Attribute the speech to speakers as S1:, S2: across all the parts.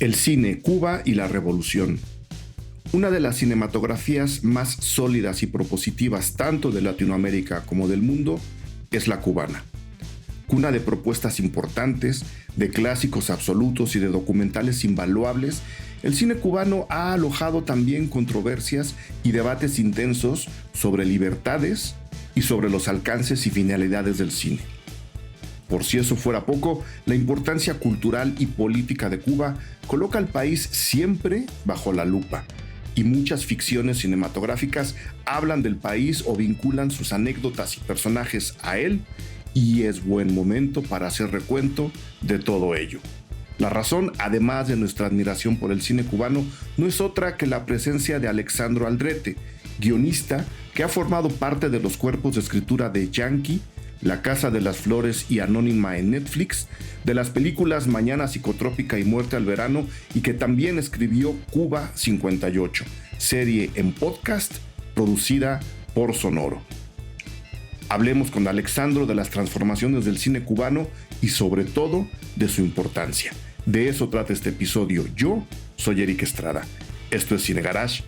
S1: El cine, Cuba y la revolución. Una de las cinematografías más sólidas y propositivas tanto de Latinoamérica como del mundo es la cubana. Cuna de propuestas importantes, de clásicos absolutos y de documentales invaluables, el cine cubano ha alojado también controversias y debates intensos sobre libertades y sobre los alcances y finalidades del cine. Por si eso fuera poco, la importancia cultural y política de Cuba coloca al país siempre bajo la lupa, y muchas ficciones cinematográficas hablan del país o vinculan sus anécdotas y personajes a él, y es buen momento para hacer recuento de todo ello. La razón, además de nuestra admiración por el cine cubano, no es otra que la presencia de Alexandro Aldrete, guionista que ha formado parte de los cuerpos de escritura de Yankee, La Casa de las Flores y Anónima en Netflix, de las películas Mañana Psicotrópica y Muerte al Verano, y que también escribió Cuba 58, serie en podcast producida por Sonoro. Hablemos con Alexandro de las transformaciones del cine cubano y sobre todo de su importancia. De eso trata este episodio. Yo soy Eric Estrada. Esto es Cine Garage.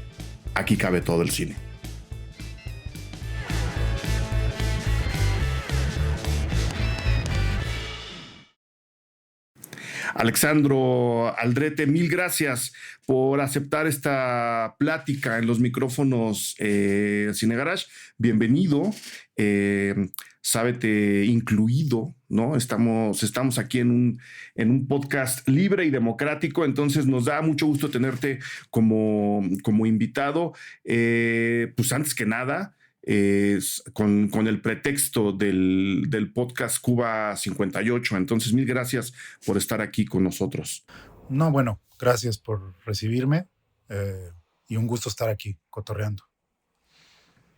S1: Aquí cabe todo el cine. Alexandro Aldrete, mil gracias por aceptar esta plática en los micrófonos Cine Garage. Bienvenido, sábete incluido, ¿no? Estamos aquí en un podcast libre y democrático, entonces nos da mucho gusto tenerte como invitado. Pues antes que nada, con el pretexto del podcast Cuba 58. Entonces, mil gracias por estar aquí con nosotros.
S2: No, bueno, gracias por recibirme y un gusto estar aquí cotorreando.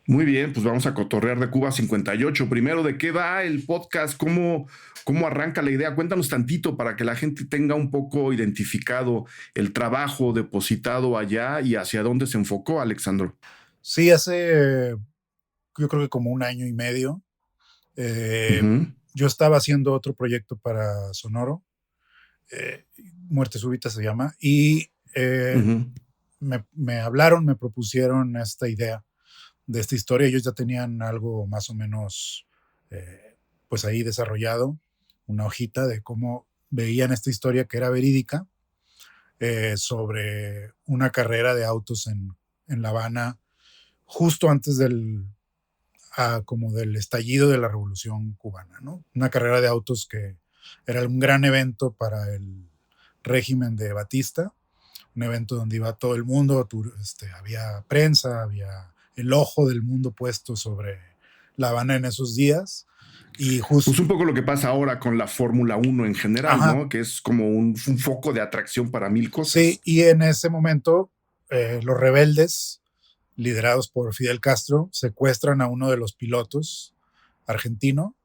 S1: Muy bien, pues vamos a cotorrear de Cuba 58. Primero, ¿de qué va el podcast? ¿Cómo arranca la idea? Cuéntanos tantito para que la gente tenga un poco identificado el trabajo depositado allá y hacia dónde se enfocó, Alexandro.
S2: Sí, hace yo creo que como un año y medio, yo estaba haciendo otro proyecto para Sonoro, Muerte Súbita se llama, y me hablaron, me propusieron esta idea de esta historia. Ellos ya tenían algo más o menos pues ahí desarrollado, una hojita de cómo veían esta historia que era verídica, sobre una carrera de autos en La Habana justo antes como del estallido de la Revolución Cubana, ¿no? Una carrera de autos que era un gran evento para el régimen de Batista, un evento donde iba todo el mundo, había prensa, había el ojo del mundo puesto sobre La Habana en esos días. Y justo,
S1: pues un poco lo que pasa ahora con la Fórmula 1 en general, ajá, ¿no? Que es como un foco de atracción para mil cosas.
S2: Sí, y en ese momento los rebeldes, liderados por Fidel Castro, secuestran a uno de los pilotos argentino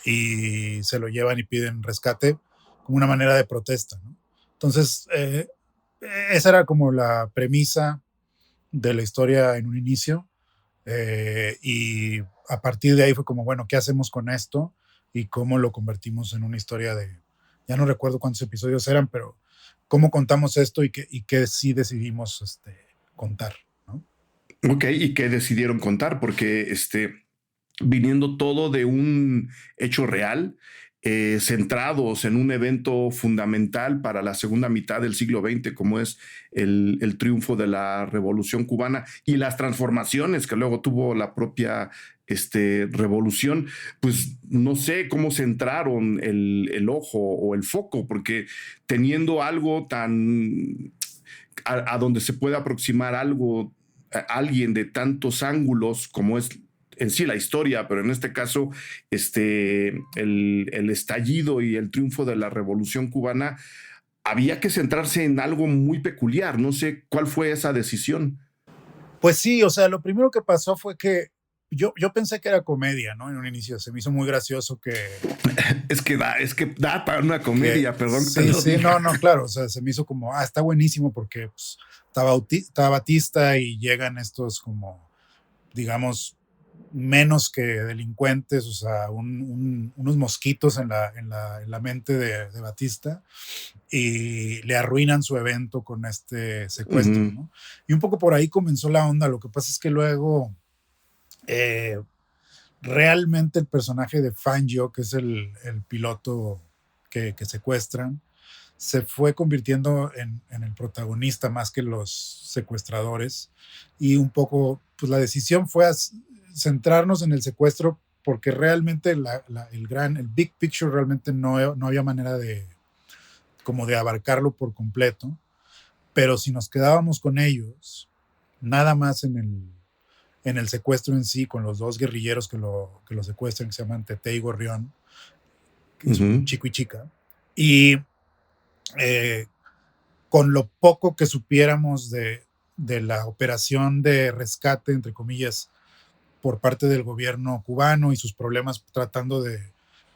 S2: y se lo llevan y piden rescate como una manera de protesta, ¿no? Entonces, esa era como la premisa de la historia en un inicio, y a partir de ahí fue como, bueno, ¿qué hacemos con esto? Y cómo lo convertimos en una historia ya no recuerdo cuántos episodios eran, pero cómo contamos esto y qué sí decidimos contar, ¿no?
S1: Ok, ¿y qué decidieron contar? Porque viniendo todo de un hecho real, centrados en un evento fundamental para la segunda mitad del siglo XX, como es el triunfo de la Revolución Cubana y las transformaciones que luego tuvo la propia revolución, pues no sé cómo centraron el ojo o el foco, porque teniendo algo tan a donde se puede aproximar algo, a alguien de tantos ángulos como es en sí la historia, pero en este caso el estallido y el triunfo de la Revolución Cubana, había que centrarse en algo muy peculiar. No sé cuál fue esa decisión.
S2: Pues sí, o sea, lo primero que pasó fue que yo pensé que era comedia, ¿no? En un inicio se me hizo muy gracioso que...
S1: es que da para una comedia, perdón.
S2: Sí, sí, no, claro, o sea, se me hizo como, está buenísimo porque pues, está Batista y llegan estos como, digamos, menos que delincuentes, o sea, unos mosquitos en la mente de Batista, y le arruinan su evento con este secuestro,
S1: Ujú.
S2: ¿no? Y un poco por ahí comenzó la onda. Lo que pasa es que luego realmente el personaje de Fangio, que es el piloto que secuestran, se fue convirtiendo en el protagonista más que los secuestradores. Y un poco, pues la decisión fue centrarnos en el secuestro, porque realmente el big picture realmente no había manera como de abarcarlo por completo. Pero si nos quedábamos con ellos, nada más en el secuestro en sí, con los dos guerrilleros que lo secuestran, que se llaman Tete y Gorrión, que es un
S1: Ujú.
S2: chico y chica, y eh, con lo poco que supiéramos de la operación de rescate, entre comillas, por parte del gobierno cubano y sus problemas tratando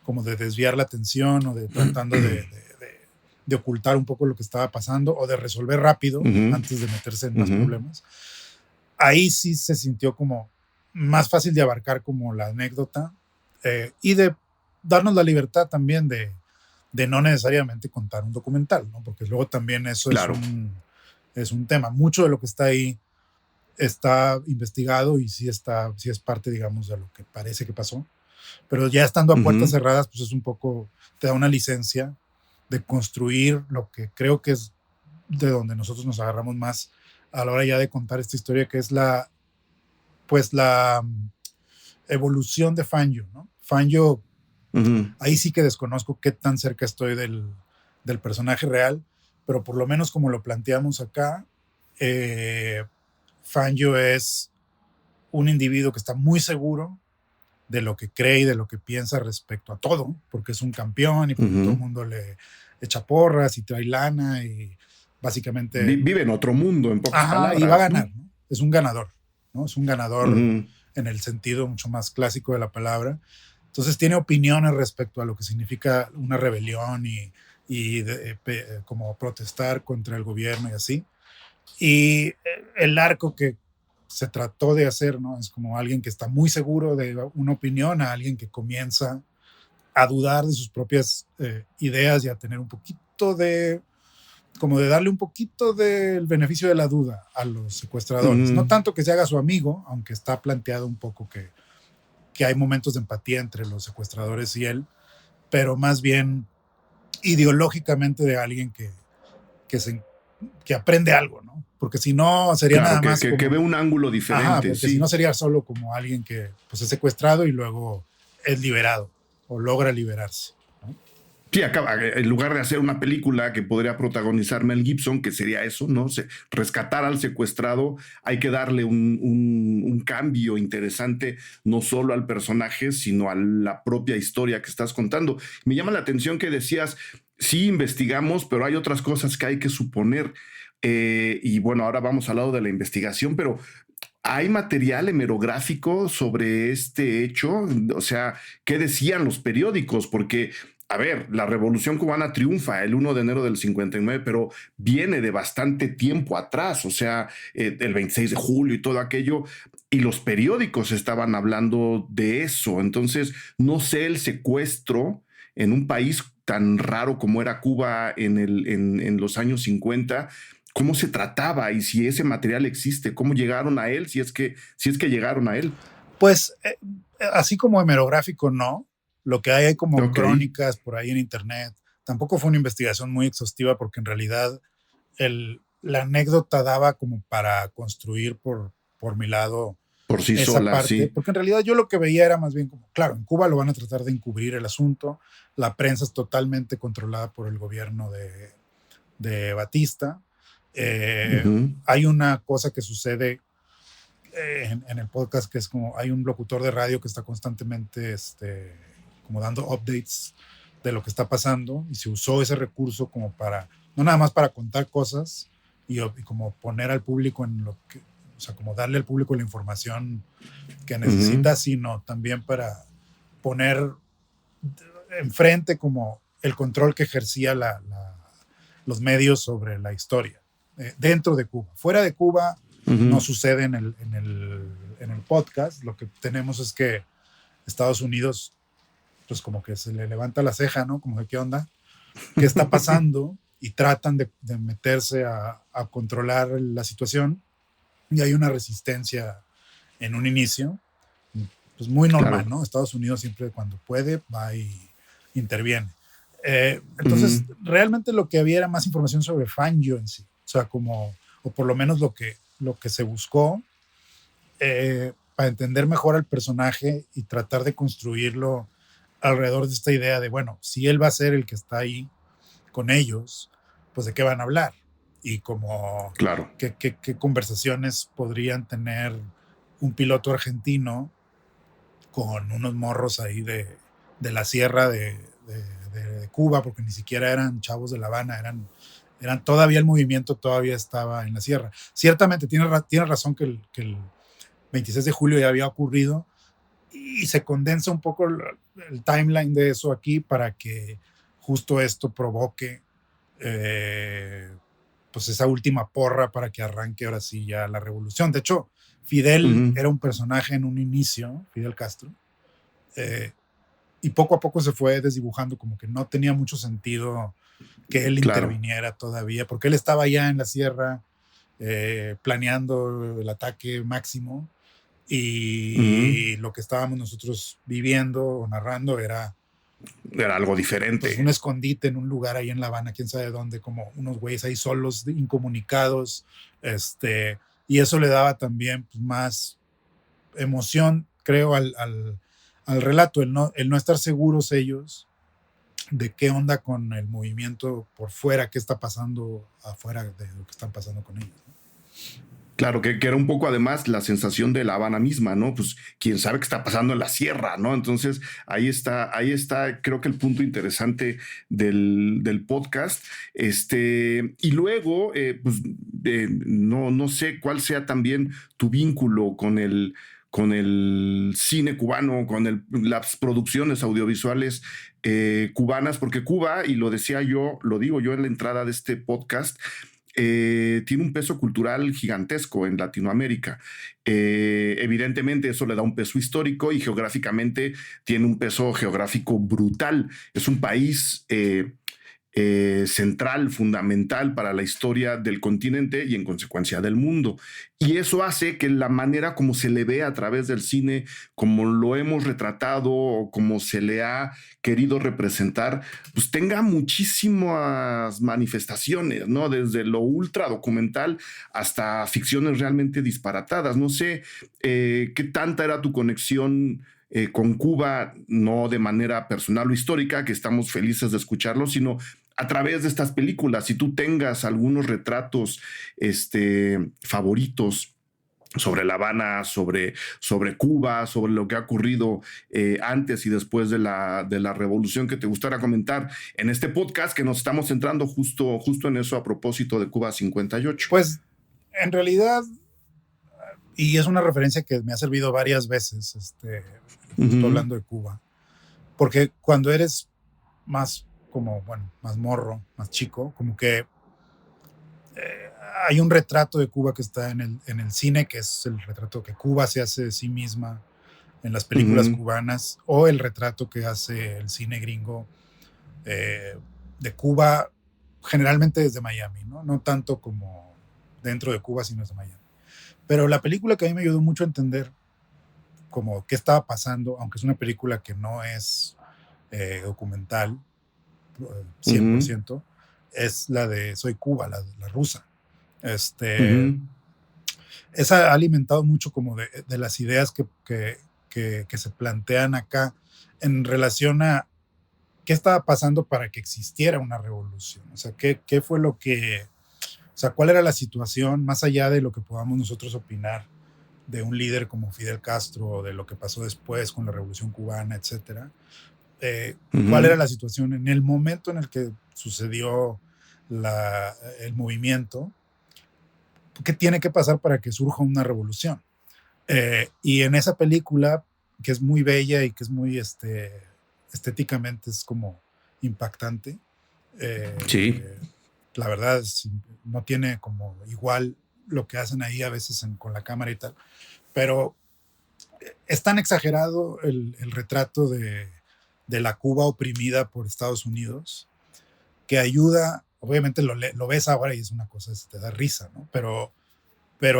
S2: como de desviar la atención, o de tratando de ocultar un poco lo que estaba pasando, o de resolver rápido
S1: Ujú.
S2: antes de meterse en más
S1: Ujú.
S2: problemas. Ahí sí se sintió como más fácil de abarcar como la anécdota, y de darnos la libertad también de no necesariamente contar un documental, ¿no? Porque luego también eso es
S1: Claro.
S2: un tema. Mucho de lo que está ahí está investigado y sí es parte, digamos, de lo que parece que pasó. Pero ya estando a puertas
S1: Ujú.
S2: cerradas, pues es un poco, te da una licencia de construir lo que creo que es de donde nosotros nos agarramos más a la hora ya de contar esta historia, que es la evolución de Fangio, ¿no? Fangio,
S1: Ujú.
S2: ahí sí que desconozco qué tan cerca estoy del personaje real, pero por lo menos como lo planteamos acá, eh, Fangio es un individuo que está muy seguro de lo que cree y de lo que piensa respecto a todo, porque es un campeón y porque todo el
S1: Ujú.
S2: mundo le echa porras y trae lana y básicamente,
S1: Vive en otro mundo, en pocas
S2: ajá, y va a
S1: palabras, ¿no?
S2: ganar, ¿no? Es un ganador, ¿no? Es un ganador
S1: Ujú.
S2: en el sentido mucho más clásico de la palabra. Entonces tiene opiniones respecto a lo que significa una rebelión y como protestar contra el gobierno y así. Y el arco que se trató de hacer, ¿no? Es como alguien que está muy seguro de una opinión a alguien que comienza a dudar de sus propias ideas y a tener un poquito como de darle un poquito del beneficio de la duda a los secuestradores. No
S1: Ujú.
S2: tanto que se haga su amigo, aunque está planteado un poco que hay momentos de empatía entre los secuestradores y él, pero más bien ideológicamente de alguien que, se, que aprende algo, ¿no? Porque si no, sería
S1: Claro,
S2: nada
S1: que,
S2: más
S1: que, que ve
S2: como,
S1: un ángulo
S2: ajá,
S1: diferente,
S2: porque si no
S1: sí.
S2: sería solo como alguien que pues es secuestrado y luego es liberado o logra liberarse, ¿no?
S1: Sí, acaba, en lugar de hacer una película que podría protagonizar Mel Gibson, que sería eso, ¿no? Rescatar al secuestrado, hay que darle un cambio interesante, no solo al personaje, sino a la propia historia que estás contando. Me llama la atención que decías, sí investigamos, pero hay otras cosas que hay que suponer. Y bueno, ahora vamos al lado de la investigación, pero ¿hay material hemerográfico sobre este hecho? O sea, ¿qué decían los periódicos? Porque, a ver, la Revolución Cubana triunfa el 1 de enero del 59, pero viene de bastante tiempo atrás, o sea, el 26 de julio y todo aquello, y los periódicos estaban hablando de eso. Entonces, no sé el secuestro en un país tan raro como era Cuba en los años 50, cómo se trataba y si ese material existe, cómo llegaron a él, si es que llegaron a él.
S2: Pues así como hemerográfico, no. Lo que hay como
S1: Ok.
S2: crónicas por ahí en internet. Tampoco fue una investigación muy exhaustiva, porque en realidad la anécdota daba como para construir por mi lado
S1: Por sí
S2: esa
S1: sola,
S2: parte,
S1: sí.
S2: porque en realidad yo lo que veía era más bien como, claro, en Cuba lo van a tratar de encubrir el asunto, la prensa es totalmente controlada por el gobierno de Batista. Eh,
S1: Ujú.
S2: Hay una cosa que sucede en el podcast, que es como hay un locutor de radio que está constantemente como dando updates de lo que está pasando, y se usó ese recurso como para, no nada más para contar cosas y como poner al público en lo que, o sea, como darle al público la información que
S1: Ujú.
S2: necesita, sino también para poner enfrente como el control que ejercía los medios sobre la historia dentro de Cuba. Fuera de Cuba no
S1: Ujú.
S2: sucede en el podcast, lo que tenemos es que Estados Unidos, pues como que se le levanta la ceja, ¿no? Como de qué onda, qué está pasando, y tratan de meterse a controlar la situación, y hay una resistencia en un inicio, pues muy normal,
S1: Claro.
S2: ¿no? Estados Unidos siempre cuando puede va y interviene. Entonces,
S1: Ujú.
S2: realmente lo que había era más información sobre Fangio en sí, o sea, como, o por lo menos lo que se buscó para entender mejor al personaje y tratar de construirlo alrededor de esta idea de, bueno, si él va a ser el que está ahí con ellos, pues de qué van a hablar y como
S1: Claro.
S2: qué conversaciones podrían tener un piloto argentino con unos morros ahí de la sierra de Cuba, porque ni siquiera eran chavos de La Habana, eran todavía el movimiento todavía estaba en la sierra. Ciertamente tiene razón que el 26 de julio ya había ocurrido, y se condensa un poco el timeline de eso aquí para que justo esto provoque eh, pues esa última porra para que arranque ahora sí ya la revolución. De hecho, Fidel
S1: Ujú.
S2: era un personaje en un inicio, Fidel Castro, eh, y poco a poco se fue desdibujando, como que no tenía mucho sentido que él
S1: Claro.
S2: interviniera todavía, porque él estaba ya en la sierra planeando el ataque máximo,
S1: Ujú.
S2: y lo que estábamos nosotros viviendo o narrando era
S1: Era algo
S2: pues un
S1: diferente.
S2: escondite en un lugar ahí en La Habana, quién sabe dónde, como unos güeyes ahí solos, incomunicados, y eso le daba también pues, más emoción, creo, al relato, el no estar seguros ellos de qué onda con el movimiento por fuera, qué está pasando afuera de lo que están pasando con ellos.
S1: Claro, que era un poco además la sensación de La Habana misma, ¿no? Pues quién sabe qué está pasando en la sierra, ¿no? Entonces ahí está, creo que el punto interesante del podcast. Y luego, pues no sé cuál sea también tu vínculo con el cine cubano, con las producciones audiovisuales cubanas, porque Cuba, y lo decía yo, lo digo yo en la entrada de este podcast, tiene un peso cultural gigantesco en Latinoamérica. Evidentemente eso le da un peso histórico y geográficamente tiene un peso geográfico brutal. Es un país central, fundamental para la historia del continente y en consecuencia del mundo. Y eso hace que la manera como se le ve a través del cine, como lo hemos retratado o como se le ha querido representar, pues tenga muchísimas manifestaciones, ¿no? Desde lo ultra documental hasta ficciones realmente disparatadas. No sé qué tanta era tu conexión con Cuba, no de manera personal o histórica, que estamos felices de escucharlo, sino a través de estas películas. Si tú tengas algunos retratos favoritos sobre La Habana, sobre Cuba, sobre lo que ha ocurrido antes y después de la revolución que te gustara comentar en este podcast, que nos estamos centrando justo en eso a propósito de Cuba 58.
S2: Pues en realidad, y es una referencia que me ha servido varias veces,
S1: Uh
S2: justo
S1: -huh.
S2: hablando de Cuba, porque cuando eres más como, bueno, más morro, más chico, como que hay un retrato de Cuba que está en el cine, que es el retrato que Cuba se hace de sí misma en las
S1: Uh
S2: películas
S1: -huh.
S2: cubanas, o el retrato que hace el cine gringo eh, de Cuba, generalmente desde Miami, ¿no? No tanto como dentro de Cuba, sino desde Miami. Pero la película que a mí me ayudó mucho a entender como qué estaba pasando, aunque es una película que no es documental,
S1: Uh -huh.
S2: 100%, es la de Soy Cuba, la rusa.
S1: Uh
S2: Este,
S1: -huh.
S2: esa ha alimentado mucho como de las ideas que se plantean acá en relación a qué estaba pasando para que existiera una revolución. O sea, qué fue lo que, o sea, cuál era la situación más allá de lo que podamos nosotros opinar de un líder como Fidel Castro o de lo que pasó después con la revolución cubana, etcétera.
S1: Uh
S2: ¿Cuál
S1: -huh.
S2: era la situación en el momento en el que sucedió el movimiento? ¿Qué tiene que pasar para que surja una revolución? Y en esa película, que es muy bella y que es muy estéticamente es como impactante,
S1: Sí.
S2: la verdad no tiene como igual lo que hacen ahí a veces con la cámara y tal, pero es tan exagerado el retrato de la Cuba oprimida por Estados Unidos que ayuda, obviamente lo ves ahora y es una cosa, te da risa, ¿no? Pero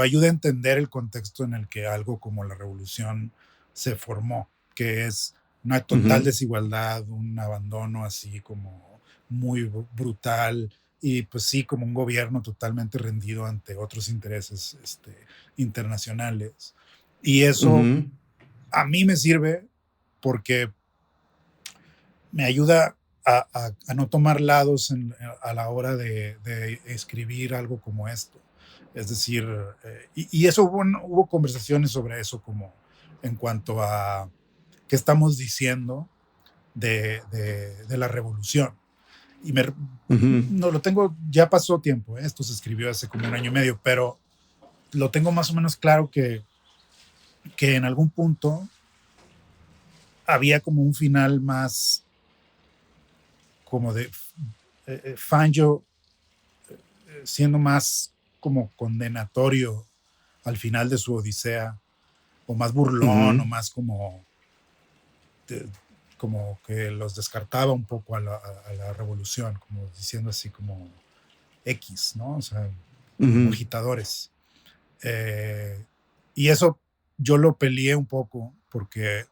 S2: ayuda a entender el contexto en el que algo como la revolución se formó, que es una total
S1: Ujú,
S2: desigualdad, un abandono así como muy brutal y pues sí, como un gobierno totalmente rendido ante otros intereses internacionales. Y eso
S1: ujú.
S2: a mí me sirve porque me ayuda a no tomar lados a la hora de escribir algo como esto. Es decir, y eso hubo conversaciones sobre eso como en cuanto a qué estamos diciendo de la revolución. Y
S1: Ujú,
S2: no lo tengo, ya pasó tiempo, ¿eh? Esto se escribió hace como un año y medio, pero lo tengo más o menos claro que en algún punto había como un final más como de Fangio siendo más como condenatorio al final de su odisea, o más burlón, o
S1: ujú.
S2: más como, de, como que los descartaba un poco a la revolución, como diciendo así como X, ¿no? O sea, como
S1: Ujú.
S2: agitadores. Eh, y eso yo lo peleé un poco porque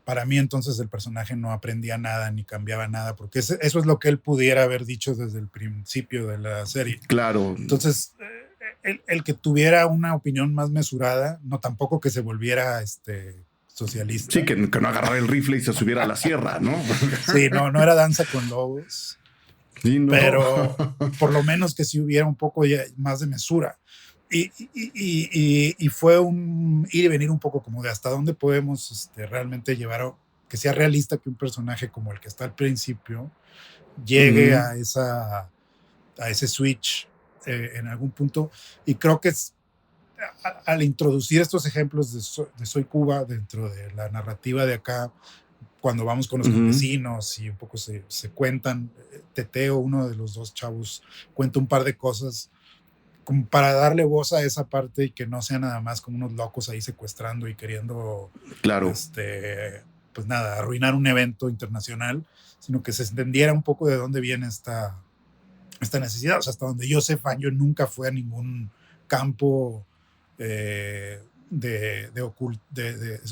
S2: para mí entonces el personaje no aprendía nada ni cambiaba nada, porque eso es lo que él pudiera haber dicho desde el principio de la serie.
S1: Claro.
S2: Entonces, el que tuviera una opinión más mesurada, no tampoco que se volviera
S1: Sí,
S2: socialista.
S1: que no agarrara el rifle y se subiera a la sierra, ¿no?
S2: Sí, no, no era danza con lobos,
S1: Sí, no.
S2: pero por lo menos que sí hubiera un poco más de mesura. Y fue un ir y venir un poco como de hasta dónde podemos realmente llevar que sea realista que un personaje como el que está al principio llegue
S1: Ujú,
S2: a ese switch en algún punto. Y creo que al introducir estos ejemplos de Soy Cuba dentro de la narrativa de acá, cuando vamos con los
S1: ujú.
S2: campesinos y un poco se cuentan, Teteo, uno de los dos chavos, cuenta un par de cosas como para darle voz a esa parte y que no sea nada más como unos locos ahí secuestrando y queriendo,
S1: Claro,
S2: pues nada, arruinar un evento internacional, sino que se entendiera un poco de dónde viene esta necesidad. O sea, hasta donde yo sé, Fangio nunca fue a ningún campo de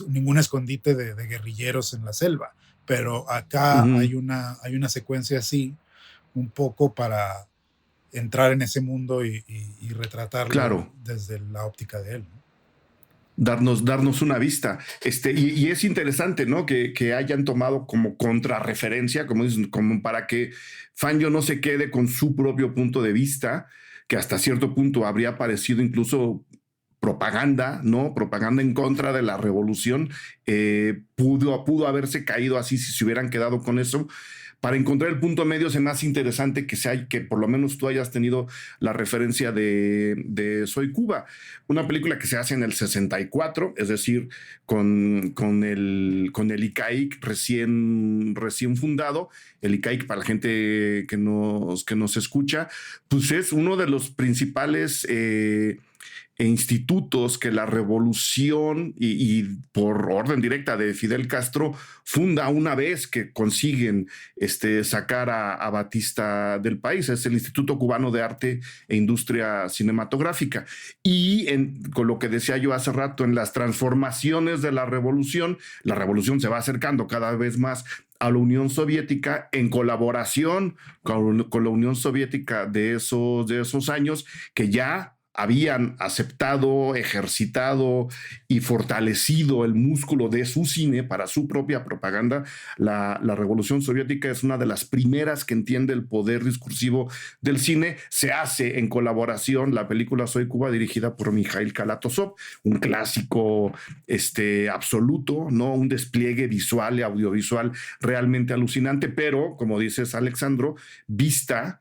S2: ningún escondite de guerrilleros en la selva, pero acá
S1: ujú,
S2: hay una secuencia así, un poco para entrar en ese mundo y retratarlo
S1: claro.
S2: desde la óptica de él, ¿no?
S1: Darnos una vista. Y es interesante, ¿no? Que hayan tomado como contrarreferencia, como dicen, como para que Fangio no se quede con su propio punto de vista, que hasta cierto punto habría parecido incluso propaganda, ¿no? Propaganda en contra de la revolución. Pudo haberse caído así si se hubieran quedado con eso. Para encontrar el punto medio es más interesante que por lo menos tú hayas tenido la referencia de Soy Cuba, una película que se hace en el 64, es decir, con el ICAIC recién fundado. El ICAIC, para la gente que nos escucha, pues es uno de los principales institutos que la revolución y por orden directa de Fidel Castro funda una vez que consiguen sacar a Batista del país. Es el Instituto Cubano de Arte e Industria Cinematográfica. Con lo que decía yo hace rato, en las transformaciones de la revolución se va acercando cada vez más a la Unión Soviética en colaboración con la Unión Soviética de esos años, que ya habían aceptado, ejercitado y fortalecido el músculo de su cine para su propia propaganda. La Revolución Soviética es una de las primeras que entiende el poder discursivo del cine. Se hace en colaboración la película Soy Cuba, dirigida por Mikhail Kalatozov, un clásico absoluto, ¿no? Un despliegue visual y audiovisual realmente alucinante, pero, como dices, Alexandro, vista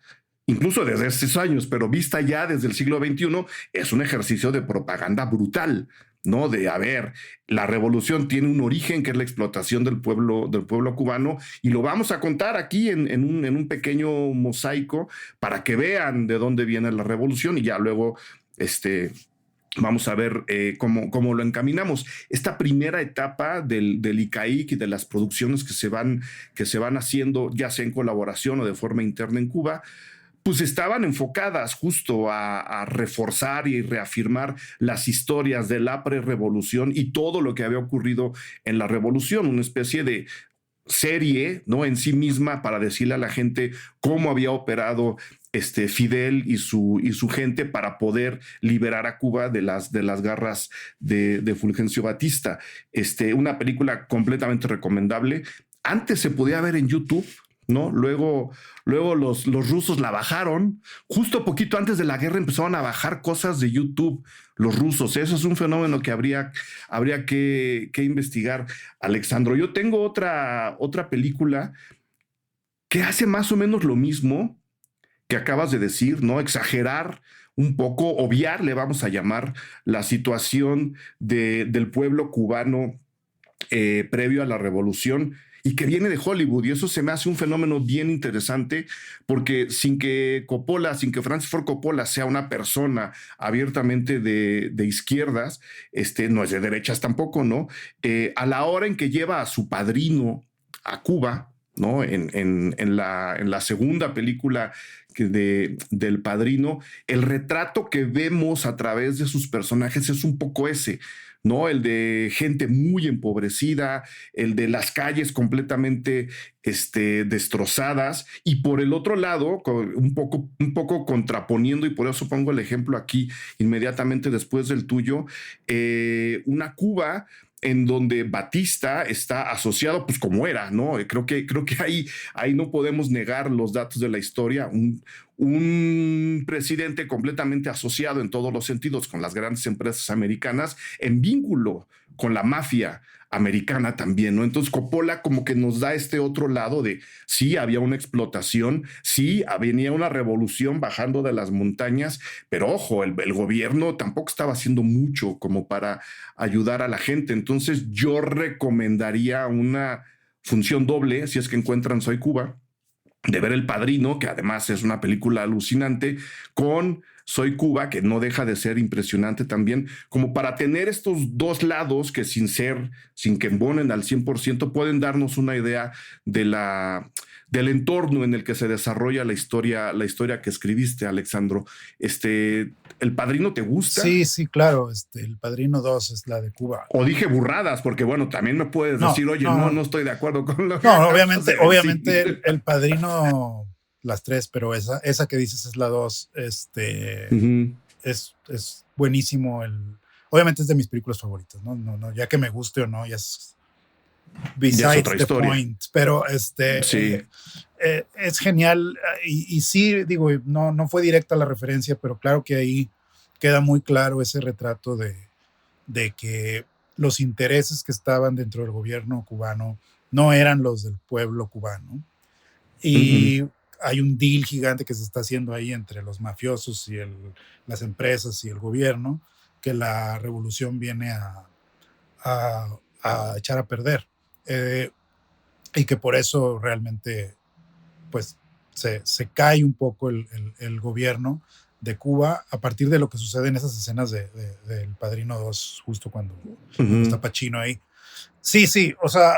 S1: incluso desde estos años, pero vista ya desde el siglo XXI, es un ejercicio de propaganda brutal, ¿no? De, a ver, la revolución tiene un origen que es la explotación del pueblo cubano, y lo vamos a contar aquí en un pequeño mosaico para que vean de dónde viene la revolución, y ya luego, este, Vamos a ver cómo lo encaminamos. Esta primera etapa del ICAIC y de las producciones que se van haciendo, ya sea en colaboración o de forma interna en Cuba, pues estaban enfocadas justo a reforzar y reafirmar las historias de la prerrevolución y todo lo que había ocurrido en la revolución, una especie de serie, ¿no?, en sí misma, para decirle a la gente cómo había operado Fidel y su gente para poder liberar a Cuba de las garras de Fulgencio Batista. Una película completamente recomendable. Antes se podía ver en YouTube, ¿no? Luego los rusos la bajaron. Justo poquito antes de la guerra empezaron a bajar cosas de YouTube los rusos. Eso es un fenómeno que habría que investigar, Alexandro. Yo tengo otra película que hace más o menos lo mismo que acabas de decir, ¿no? Exagerar un poco, obviar, le vamos a llamar, la situación del pueblo cubano previo a la revolución, y que viene de Hollywood, y eso se me hace un fenómeno bien interesante, porque sin que Francis Ford Coppola sea una persona abiertamente de izquierdas, no es de derechas tampoco, ¿no? A la hora en que lleva a su padrino a Cuba, ¿no? En la segunda película del Padrino, el retrato que vemos a través de sus personajes es un poco ese, ¿no? El de gente muy empobrecida, el de las calles completamente destrozadas, y por el otro lado, un poco contraponiendo, y por eso pongo el ejemplo aquí inmediatamente después del tuyo, una Cuba en donde Batista está asociado, pues como era, ¿no? Creo que ahí no podemos negar los datos de la historia. Un presidente completamente asociado en todos los sentidos con las grandes empresas americanas, en vínculo con la mafia americana también, ¿no? Entonces Coppola como que nos da este otro lado de sí, había una explotación, sí, venía una revolución bajando de las montañas, pero ojo, el gobierno tampoco estaba haciendo mucho como para ayudar a la gente. Entonces yo recomendaría una función doble, si es que encuentran Soy Cuba, de ver El Padrino, que además es una película alucinante, con Soy Cuba, que no deja de ser impresionante también, como para tener estos dos lados que sin que embonen al 100%, pueden darnos una idea del entorno en el que se desarrolla la historia que escribiste, Alexandro. ¿El Padrino te gusta?
S2: Sí, claro. El Padrino 2 es la de Cuba.
S1: O dije burradas, porque bueno, también me puedes decir, oye, no estoy de acuerdo con lo que...
S2: No, obviamente el Padrino, las tres, pero esa que dices es la 2. Es buenísimo. Obviamente es de mis películas favoritas, ¿no? Ya que me guste o no, ya es besides the historia. Point. Pero
S1: sí.
S2: Es genial. Y sí, digo, no fue directa la referencia, pero claro que ahí queda muy claro ese retrato de que los intereses que estaban dentro del gobierno cubano no eran los del pueblo cubano. Y hay un deal gigante que se está haciendo ahí entre los mafiosos y las empresas y el gobierno, que la revolución viene a echar a perder. Y que por eso realmente pues se cae un poco el gobierno de Cuba a partir de lo que sucede en esas escenas del Padrino 2, justo cuando está Pacino ahí. Sí, o sea,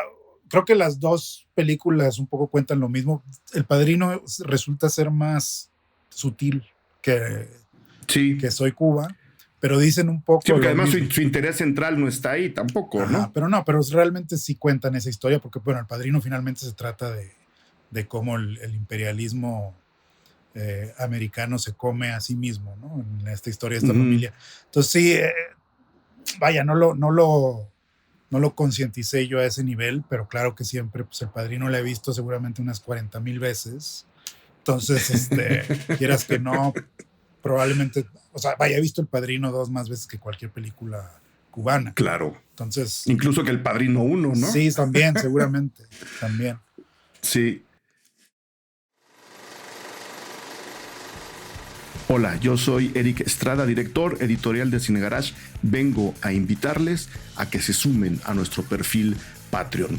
S2: creo que las dos películas un poco cuentan lo mismo. El Padrino resulta ser más sutil que Soy Cuba, pero dicen un poco...
S1: Sí, porque además su interés central no está ahí tampoco, ¿no?
S2: Pero realmente sí cuentan esa historia, porque bueno, El Padrino finalmente se trata de cómo el imperialismo americano se come a sí mismo, ¿no? En esta historia de esta familia. Entonces sí, vaya, no lo concienticé yo a ese nivel, pero claro que siempre, pues El Padrino lo he visto seguramente unas 40,000 veces. Entonces, quieras que no, probablemente, o sea, vaya, he visto El Padrino 2 más veces que cualquier película cubana.
S1: Claro.
S2: Entonces,
S1: incluso que El Padrino 1, ¿no?
S2: Sí, también, seguramente, también.
S1: Sí. Hola, yo soy Eric Estrada, director editorial de Cine Garage. Vengo a invitarles a que se sumen a nuestro perfil Patreon.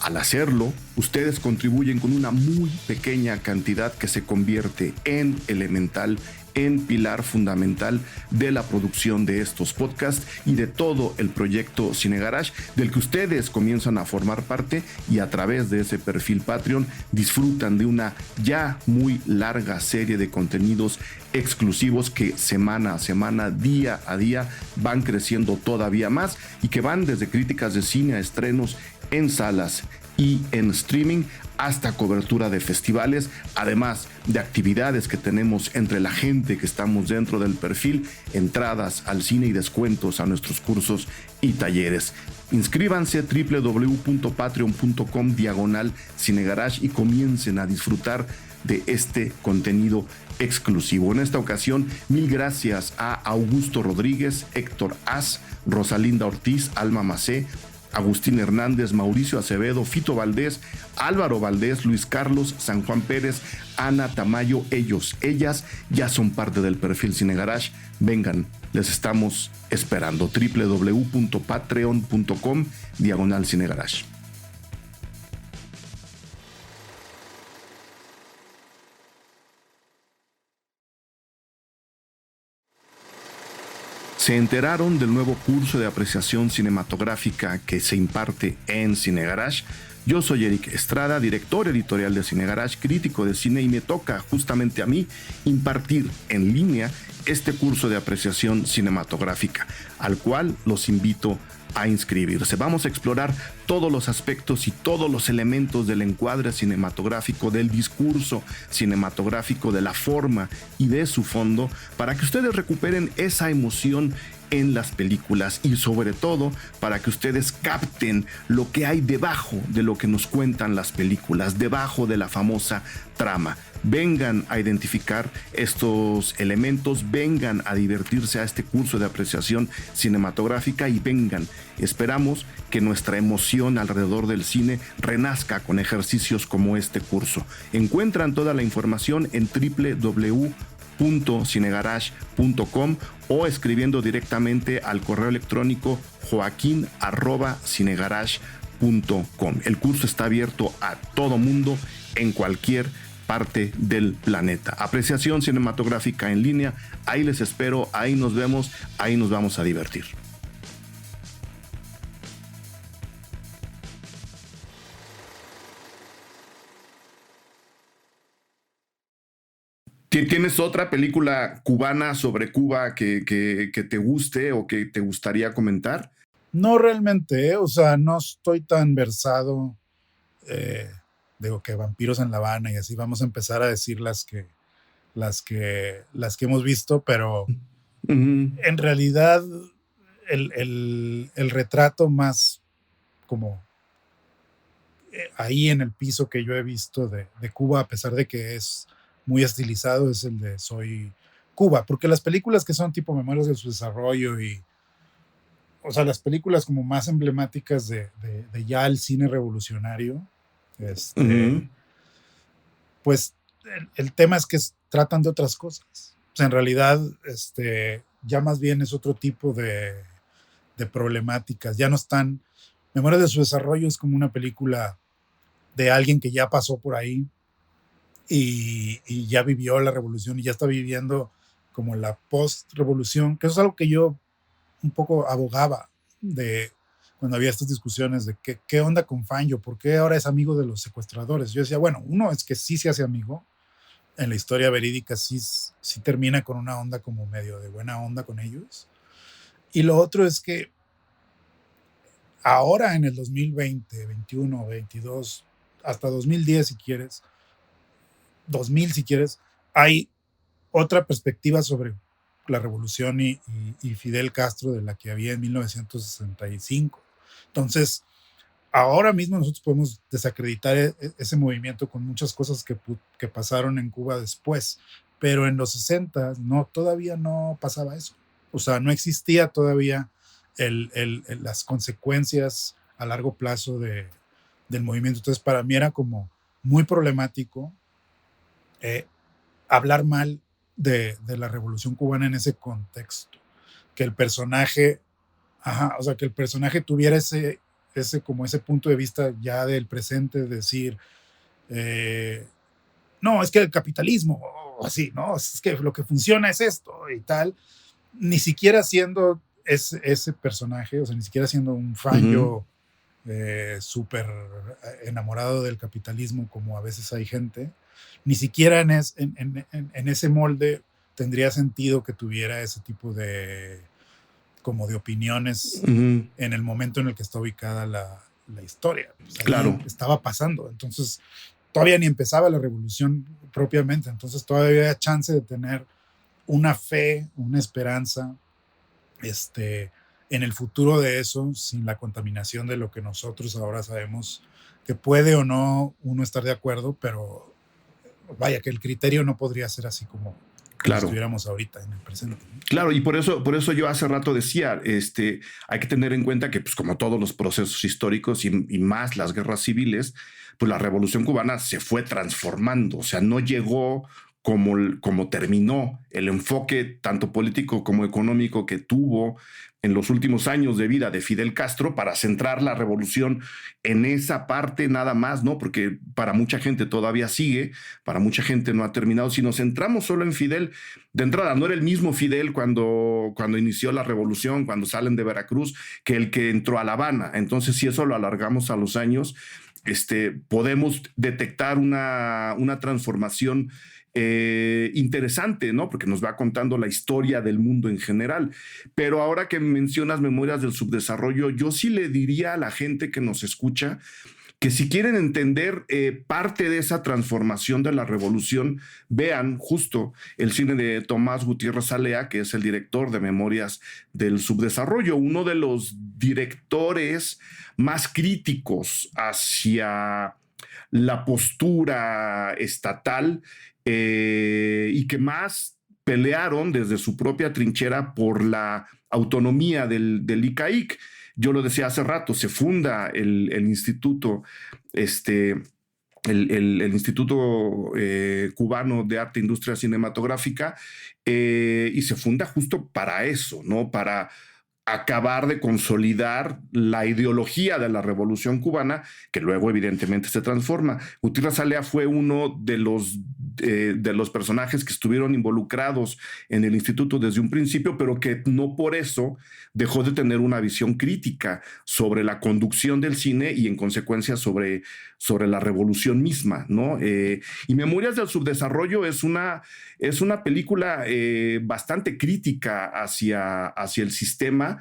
S1: Al hacerlo, ustedes contribuyen con una muy pequeña cantidad que se convierte en elemental en pilar fundamental de la producción de estos podcasts y de todo el proyecto Cine Garage, del que ustedes comienzan a formar parte y a través de ese perfil Patreon disfrutan de una ya muy larga serie de contenidos exclusivos que semana a semana, día a día, van creciendo todavía más y que van desde críticas de cine a estrenos en salas y en streaming hasta cobertura de festivales, además de actividades que tenemos entre la gente que estamos dentro del perfil, entradas al cine y descuentos a nuestros cursos y talleres. Inscríbanse www.patreon.com/cinegarage y comiencen a disfrutar de este contenido exclusivo. En esta ocasión, mil gracias a Augusto Rodríguez, Héctor Az, Rosalinda Ortiz, Alma Macé, Agustín Hernández, Mauricio Acevedo, Fito Valdés, Álvaro Valdés, Luis Carlos, San Juan Pérez, Ana Tamayo. Ellas ya son parte del perfil Cine Garage. Vengan, les estamos esperando. www.patreon.com/Cine Garage. ¿Se enteraron del nuevo curso de apreciación cinematográfica que se imparte en Cine Garage? Yo soy Eric Estrada, director editorial de Cine Garage, crítico de cine, y me toca justamente a mí impartir en línea este curso de apreciación cinematográfica, al cual los invito a inscribirse. Vamos a explorar todos los aspectos y todos los elementos del encuadre cinematográfico, del discurso cinematográfico, de la forma y de su fondo, para que ustedes recuperen esa emoción en las películas y sobre todo para que ustedes capten lo que hay debajo de lo que nos cuentan las películas, debajo de la famosa trama. Vengan a identificar estos elementos, vengan a divertirse a este curso de apreciación cinematográfica y vengan. Esperamos que nuestra emoción alrededor del cine renazca con ejercicios como este curso. Encuentran toda la información en www.cinegarage.com o escribiendo directamente al correo electrónico joaquin@cinegarage.com. El curso está abierto a todo mundo en cualquier parte del planeta. Apreciación cinematográfica en línea, ahí les espero, ahí nos vemos, ahí nos vamos a divertir. ¿Tienes otra película cubana sobre Cuba que te guste o que te gustaría comentar?
S2: No realmente, o sea, no estoy tan versado. Digo que Vampiros en La Habana y así vamos a empezar a decir las que hemos visto, pero en realidad el retrato más como ahí en el piso que yo he visto de Cuba, a pesar de que es muy estilizado, es el de Soy Cuba, porque las películas que son tipo Memorias de su desarrollo o sea, las películas como más emblemáticas de ya el cine revolucionario, pues el tema es que tratan de otras cosas. O sea, en realidad, ya más bien es otro tipo de problemáticas. Ya no están. Memorias de su desarrollo es como una película de alguien que ya pasó por ahí y ya vivió la revolución y ya está viviendo como la post-revolución, que eso es algo que yo un poco abogaba de cuando había estas discusiones de qué onda con Fangio, por qué ahora es amigo de los secuestradores. Yo decía, bueno, uno es que sí se hace amigo, en la historia verídica sí termina con una onda como medio de buena onda con ellos, y lo otro es que ahora en el 2020, 21, 22, hasta 2010 si quieres, 2000 si quieres, hay otra perspectiva sobre la revolución y Fidel Castro de la que había en 1965. Entonces, ahora mismo nosotros podemos desacreditar ese movimiento con muchas cosas que pasaron en Cuba después, pero en los 60 todavía no pasaba eso. O sea, no existía todavía las consecuencias a largo plazo del movimiento. Entonces, para mí era como muy problemático hablar mal de la revolución cubana en ese contexto. Que el personaje, o sea, que el personaje tuviera ese punto de vista ya del presente, decir, no, es que el capitalismo, o así, ¿no? Es que lo que funciona es esto y tal, ni siquiera siendo ese personaje, o sea, ni siquiera siendo un fan
S1: Ujú.
S2: yo súper enamorado del capitalismo como a veces hay gente, ni siquiera en ese molde tendría sentido que tuviera ese tipo de como de opiniones
S1: Ujú.
S2: en el momento en el que está ubicada la historia. Pues ahí
S1: Claro,
S2: estaba pasando. Entonces, todavía ni empezaba la revolución propiamente. Entonces, todavía había chance de tener una fe, una esperanza en el futuro de eso, sin la contaminación de lo que nosotros ahora sabemos que puede o no uno estar de acuerdo, pero vaya, que el criterio no podría ser así como si
S1: claro.
S2: estuviéramos ahorita en el presente, ¿no?
S1: Claro, y por eso yo hace rato decía, hay que tener en cuenta que, pues, como todos los procesos históricos y más las guerras civiles, pues la Revolución Cubana se fue transformando, o sea, no llegó como terminó. El enfoque tanto político como económico que tuvo en los últimos años de vida de Fidel Castro para centrar la revolución en esa parte nada más, ¿no? Porque para mucha gente todavía sigue, para mucha gente no ha terminado. Si nos centramos solo en Fidel, de entrada, no era el mismo Fidel cuando inició la revolución, cuando salen de Veracruz, que el que entró a La Habana. Entonces, si eso lo alargamos a los años, podemos detectar una transformación interesante, ¿no? Porque nos va contando la historia del mundo en general. Pero ahora que mencionas Memorias del Subdesarrollo, yo sí le diría a la gente que nos escucha que si quieren entender parte de esa transformación de la revolución, vean justo el cine de Tomás Gutiérrez Alea, que es el director de Memorias del Subdesarrollo, uno de los directores más críticos hacia la postura estatal y que más pelearon desde su propia trinchera por la autonomía del ICAIC. Yo lo decía hace rato, se funda el instituto, este, el Instituto Cubano de Arte e Industria Cinematográfica, y se funda justo para eso, ¿no? Para acabar de consolidar la ideología de la Revolución Cubana, que luego evidentemente se transforma. Gutiérrez Alea fue uno de los personajes que estuvieron involucrados en el instituto desde un principio, pero que no por eso dejó de tener una visión crítica sobre la conducción del cine y en consecuencia sobre la revolución misma, ¿no? Y Memorias del Subdesarrollo es una película bastante crítica hacia el sistema,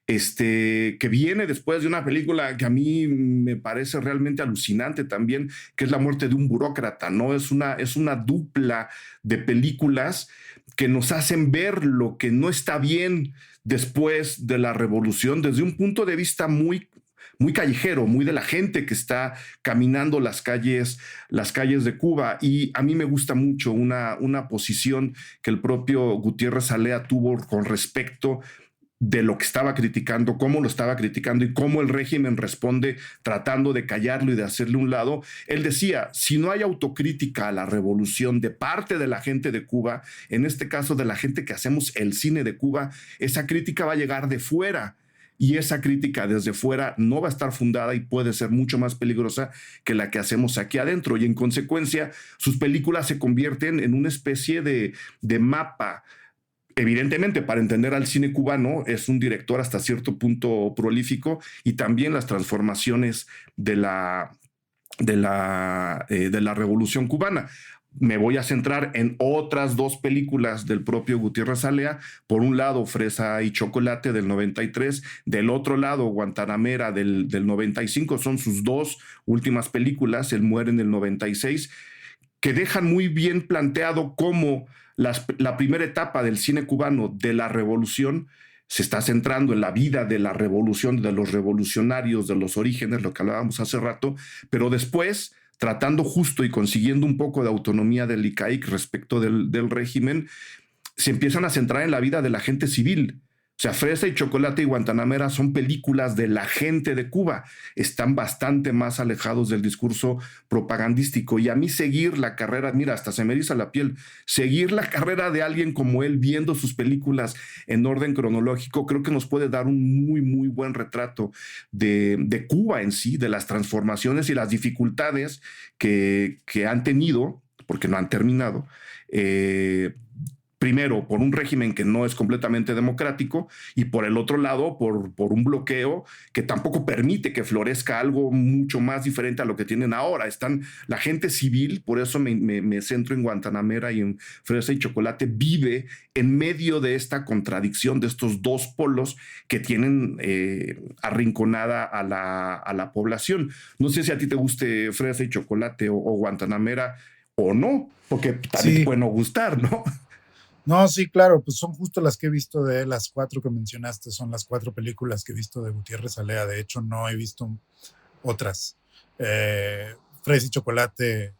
S1: que viene después de una película que a mí me parece realmente alucinante también, que es La muerte de un burócrata, ¿no? Es una dupla de películas que nos hacen ver lo que no está bien después de la revolución desde un punto de vista muy callejero, muy de la gente que está caminando las calles de Cuba. Y a mí me gusta mucho una posición que el propio Gutiérrez Alea tuvo con respecto de lo que estaba criticando, cómo lo estaba criticando y cómo el régimen responde tratando de callarlo y de hacerle un lado. Él decía, si no hay autocrítica a la revolución de parte de la gente de Cuba, en este caso de la gente que hacemos el cine de Cuba, esa crítica va a llegar de fuera. Y esa crítica desde fuera no va a estar fundada y puede ser mucho más peligrosa que la que hacemos aquí adentro. Y en consecuencia, sus películas se convierten en una especie de mapa. Evidentemente, para entender al cine cubano, es un director hasta cierto punto prolífico y también las transformaciones de la Revolución Cubana. Me voy a centrar en otras dos películas del propio Gutiérrez Alea. Por un lado, Fresa y Chocolate del 93, del otro lado, Guantanamera del 95. Son sus dos últimas películas. Él muere en el 96, que dejan muy bien planteado cómo la primera etapa del cine cubano de la revolución se está centrando en la vida de la revolución, de los revolucionarios, de los orígenes, lo que hablábamos hace rato, pero después, tratando justo y consiguiendo un poco de autonomía del ICAIC respecto del régimen, se empiezan a centrar en la vida de la gente civil. O sea, Fresa y Chocolate y Guantanamera son películas de la gente de Cuba. Están bastante más alejados del discurso propagandístico. Y a mí seguir la carrera, mira, hasta se me eriza la piel, seguir la carrera de alguien como él viendo sus películas en orden cronológico, creo que nos puede dar un muy buen retrato de Cuba en sí, de las transformaciones y las dificultades que han tenido porque no han terminado, primero, por un régimen que no es completamente democrático y por el otro lado, por un bloqueo que tampoco permite que florezca algo mucho más diferente a lo que tienen ahora. Están la gente civil, por eso me centro en Guantanamera y en Fresa y Chocolate, vive en medio de esta contradicción de estos dos polos que tienen arrinconada a la población. No sé si a ti te guste Fresa y Chocolate o Guantanamera o no, porque también te puede no gustar, ¿no?
S2: No, sí, claro, pues son justo las que he visto de las 4 que mencionaste, son las 4 películas que he visto de Gutiérrez Alea. De hecho, no he visto otras. Fresa y Chocolate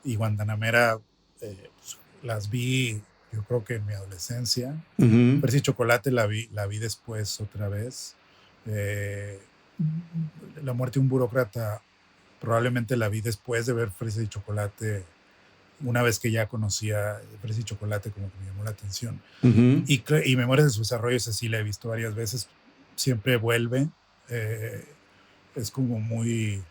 S2: y Guantanamera pues, las vi, yo creo que en mi adolescencia. Fresa y Chocolate la vi después otra vez. La muerte de un burócrata probablemente la vi después de ver Fresa y Chocolate, una vez que ya conocía Fresa y Chocolate, como que me llamó la atención. Y Memorias de su desarrollo, esa sí la he visto varias veces, siempre vuelve, es como muy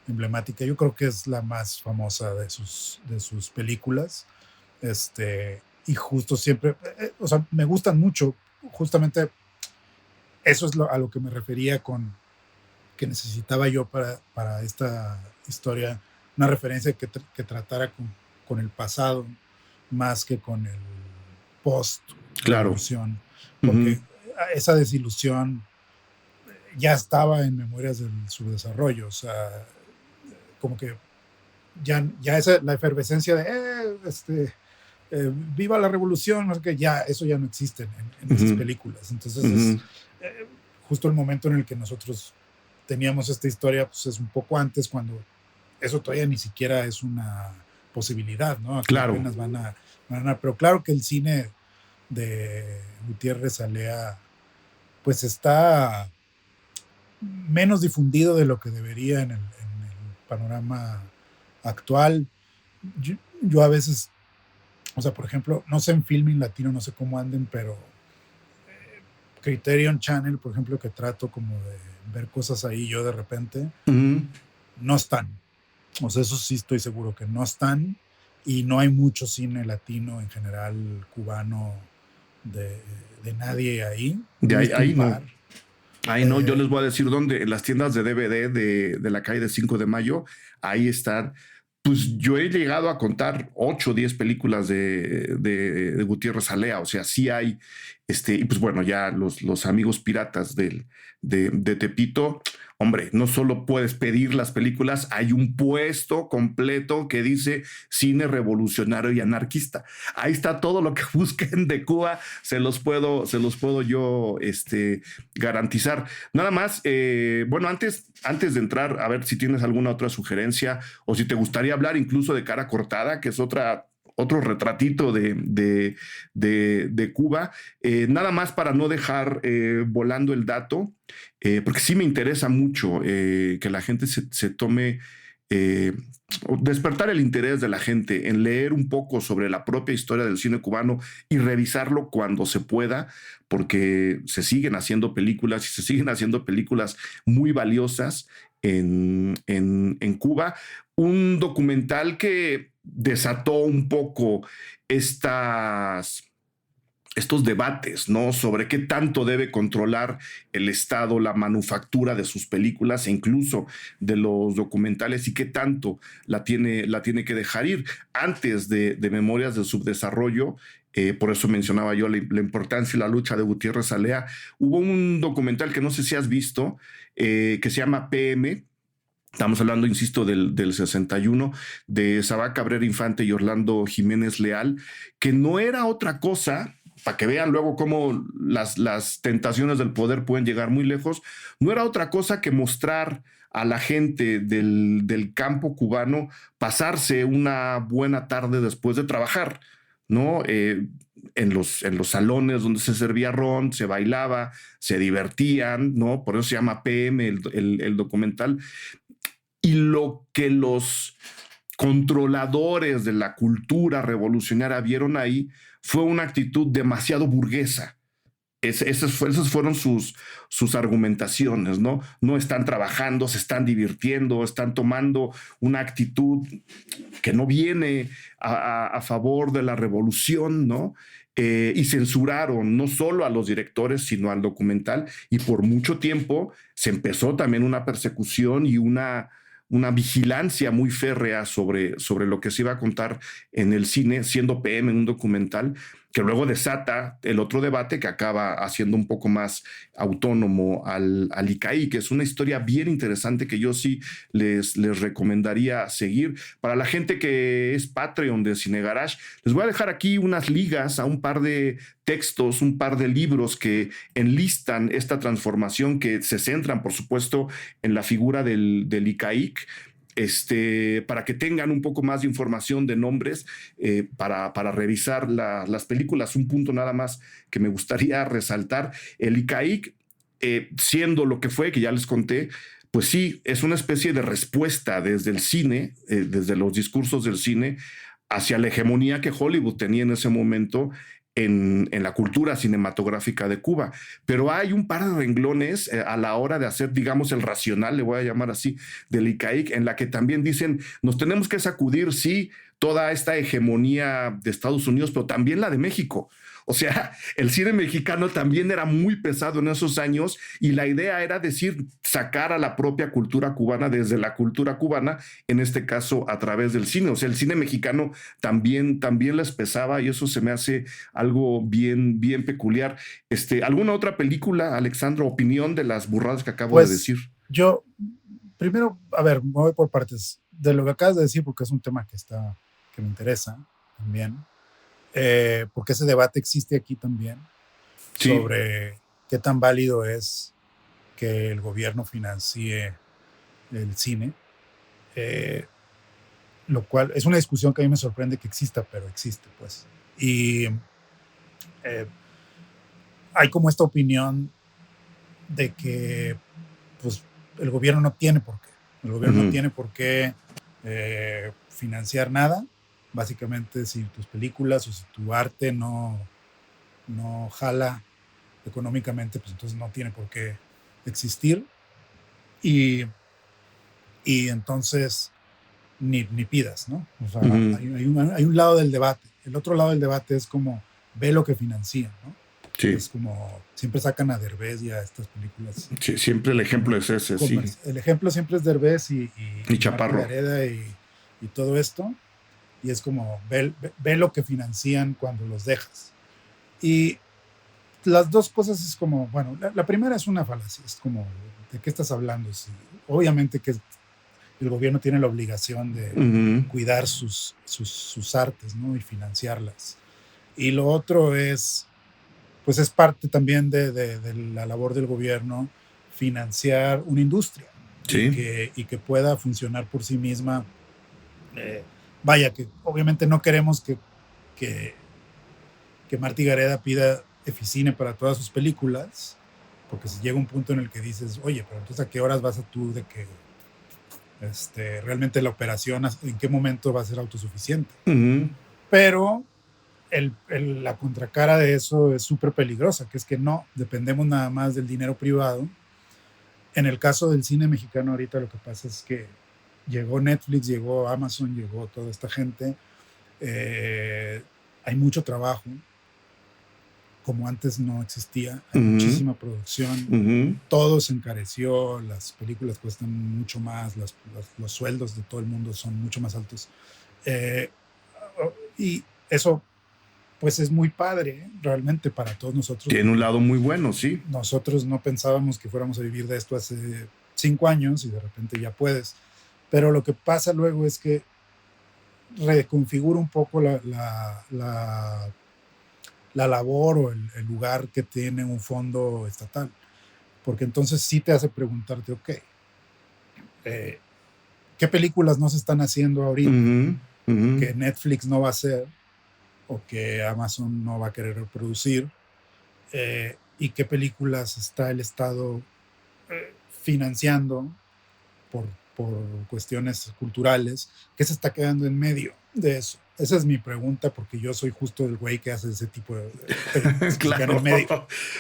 S2: emblemática. Yo creo que es la más famosa de sus películas, y justo siempre, o sea, me gustan mucho, justamente eso es a lo que me refería con que necesitaba yo para esta historia, una referencia que tratara con el pasado más que con el post-revolución.
S1: Claro.
S2: Porque esa desilusión ya estaba en Memorias del Subdesarrollo. O sea, como que ya la efervescencia de viva la revolución, no sé qué, ya, eso ya no existe en esas películas. Entonces es justo el momento en el que nosotros teníamos esta historia, pues es un poco antes, cuando eso todavía ni siquiera es una posibilidad, ¿no? Aquí
S1: claro.
S2: apenas van a, pero claro que el cine de Gutiérrez Alea pues está menos difundido de lo que debería en el panorama actual. Yo a veces, o sea, por ejemplo, no sé en Filming Latino, no sé cómo anden, pero Criterion Channel, por ejemplo, que trato como de ver cosas ahí yo de repente, no están. O sea, eso sí estoy seguro que no están, y no hay mucho cine latino en general, cubano, de nadie ahí.
S1: Ahí no. Ahí no, yo les voy a decir dónde. En las tiendas de DVD de la calle de 5 de Mayo, ahí están. Pues yo he llegado a contar 8 o 10 películas de Gutiérrez Alea. O sea, sí hay, y pues bueno, ya los amigos piratas de Tepito, hombre, no solo puedes pedir las películas, hay un puesto completo que dice cine revolucionario y anarquista. Ahí está todo lo que busquen de Cuba, se los puedo yo garantizar. Nada más, bueno, antes de entrar, a ver si tienes alguna otra sugerencia o si te gustaría hablar incluso de Cara Cortada, que es otro retratito de Cuba. Nada más para no dejar volando el dato, porque sí me interesa mucho que la gente se tome, despertar el interés de la gente en leer un poco sobre la propia historia del cine cubano y revisarlo cuando se pueda, porque se siguen haciendo películas y se siguen haciendo películas muy valiosas en Cuba. Un documental que desató un poco estos debates, ¿no? Sobre qué tanto debe controlar el Estado la manufactura de sus películas e incluso de los documentales, y qué tanto la tiene que dejar ir. Antes de Memorias del Subdesarrollo, por eso mencionaba yo la importancia y la lucha de Gutiérrez Alea, hubo un documental que no sé si has visto, que se llama PM. Estamos hablando, insisto, del 61, de Sabá Cabrera Infante y Orlando Jiménez Leal, que no era otra cosa, para que vean luego cómo las tentaciones del poder pueden llegar muy lejos, no era otra cosa que mostrar a la gente del campo cubano pasarse una buena tarde después de trabajar, ¿no? En los salones donde se servía ron, se bailaba, se divertían, ¿no? Por eso se llama PM el documental. Y lo que los controladores de la cultura revolucionaria vieron ahí fue una actitud demasiado burguesa, Esas fueron sus argumentaciones, ¿no? No están trabajando, se están divirtiendo, están tomando una actitud que no viene a favor de la revolución, ¿no? Y censuraron no solo a los directores, sino al documental, y por mucho tiempo se empezó también una persecución y una vigilancia muy férrea sobre lo que se iba a contar en el cine, siendo PM en un documental, que luego desata el otro debate que acaba haciendo un poco más autónomo al ICAI, que es una historia bien interesante que yo sí les recomendaría seguir. Para la gente que es Patreon de Cine Garage, les voy a dejar aquí unas ligas a un par de textos, un par de libros que enlistan esta transformación, que se centran, por supuesto, en la figura del ICAIC, para que tengan un poco más de información de nombres, para revisar las películas. Un punto nada más que me gustaría resaltar: el ICAIC, siendo lo que fue, que ya les conté, pues sí, es una especie de respuesta desde el cine, desde los discursos del cine, hacia la hegemonía que Hollywood tenía en ese momento en la cultura cinematográfica de Cuba. Pero hay un par de renglones a la hora de hacer, digamos, el racional, le voy a llamar así, del ICAIC, en la que también dicen, nos tenemos que sacudir, sí, toda esta hegemonía de Estados Unidos, pero también la de México. O sea, el cine mexicano también era muy pesado en esos años, y la idea era decir, sacar a la propia cultura cubana desde la cultura cubana, en este caso a través del cine. O sea, el cine mexicano también les pesaba, y eso se me hace algo bien, bien peculiar. ¿Alguna otra película, Alexandro, opinión de las burradas que acabo de decir?
S2: Yo, primero, a ver, me voy por partes de lo que acabas de decir, porque es un tema que me interesa también. Porque ese debate existe aquí también, sí, sobre qué tan válido es que el gobierno financie el cine, lo cual es una discusión que a mí me sorprende que exista, pero existe, pues. Y hay como esta opinión de que pues, el gobierno no tiene por qué. El gobierno no tiene por qué financiar nada. Básicamente, si tus películas o si tu arte no jala económicamente, pues entonces no tiene por qué existir. Y entonces ni pidas, ¿no? O sea, hay un lado del debate. El otro lado del debate es como, ve lo que financian, ¿no? Sí. Es como, siempre sacan a Derbez y a estas películas.
S1: Sí, siempre el ejemplo es ese, sí.
S2: El ejemplo siempre es Derbez y
S1: Chaparro.
S2: Gareda y todo esto. Y es como, ve lo que financian cuando los dejas. Y las dos cosas es como, bueno, la primera es una falacia, es como, ¿de qué estás hablando? Sí, obviamente que el gobierno tiene la obligación de cuidar sus artes, ¿no? Y financiarlas. Y lo otro es, pues es parte también de la labor del gobierno financiar una industria, sí, y que pueda funcionar por sí misma. Vaya, que obviamente no queremos que Martí Gareda pida Eficine para todas sus películas, porque si llega un punto en el que dices, oye, pero entonces ¿a qué horas vas a tú de que realmente la operación, en qué momento va a ser autosuficiente? Pero la contracara de eso es súper peligrosa, que es que no dependemos nada más del dinero privado. En el caso del cine mexicano ahorita lo que pasa es que llegó Netflix, llegó Amazon, llegó toda esta gente. Hay mucho trabajo, como antes no existía. Hay muchísima producción. Todo se encareció, las películas cuestan mucho más, los sueldos de todo el mundo son mucho más altos. Y eso, pues es muy padre, realmente, para todos nosotros.
S1: Tiene un lado muy bueno, sí.
S2: Nosotros no pensábamos que fuéramos a vivir de esto hace 5 años y de repente ya puedes. Pero lo que pasa luego es que reconfigura un poco la labor o el lugar que tiene un fondo estatal. Porque entonces sí te hace preguntarte, ok, ¿qué películas no se están haciendo ahorita que Netflix no va a hacer o que Amazon no va a querer reproducir? ¿Y qué películas está el Estado financiando por cuestiones culturales, que se está quedando en medio? de eso. Esa es mi pregunta, porque yo soy justo el güey que hace ese tipo de películas.
S1: Claro.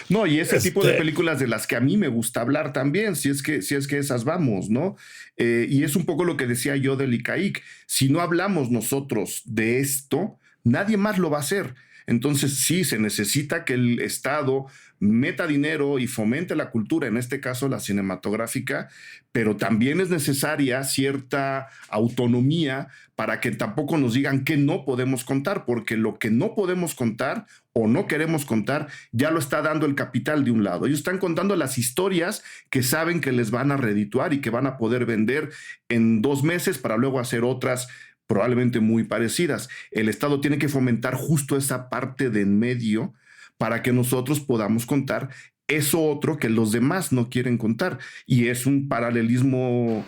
S1: No, y ese tipo de
S2: Este,
S1: películas de las que a mí me gusta hablar también, si es que esas vamos, ¿no? Y es un poco lo que decía yo del ICAIC. Si no hablamos nosotros de esto, nadie más lo va a hacer. Entonces sí, se necesita que el Estado meta dinero y fomente la cultura, en este caso la cinematográfica, pero también es necesaria cierta autonomía para que tampoco nos digan que no podemos contar, porque lo que no podemos contar o no queremos contar ya lo está dando el capital de un lado. Ellos están contando las historias que saben que les van a redituar y que van a poder vender en 2 meses para luego hacer otras probablemente muy parecidas. El Estado tiene que fomentar justo esa parte de en medio para que nosotros podamos contar eso otro que los demás no quieren contar. Y es un paralelismo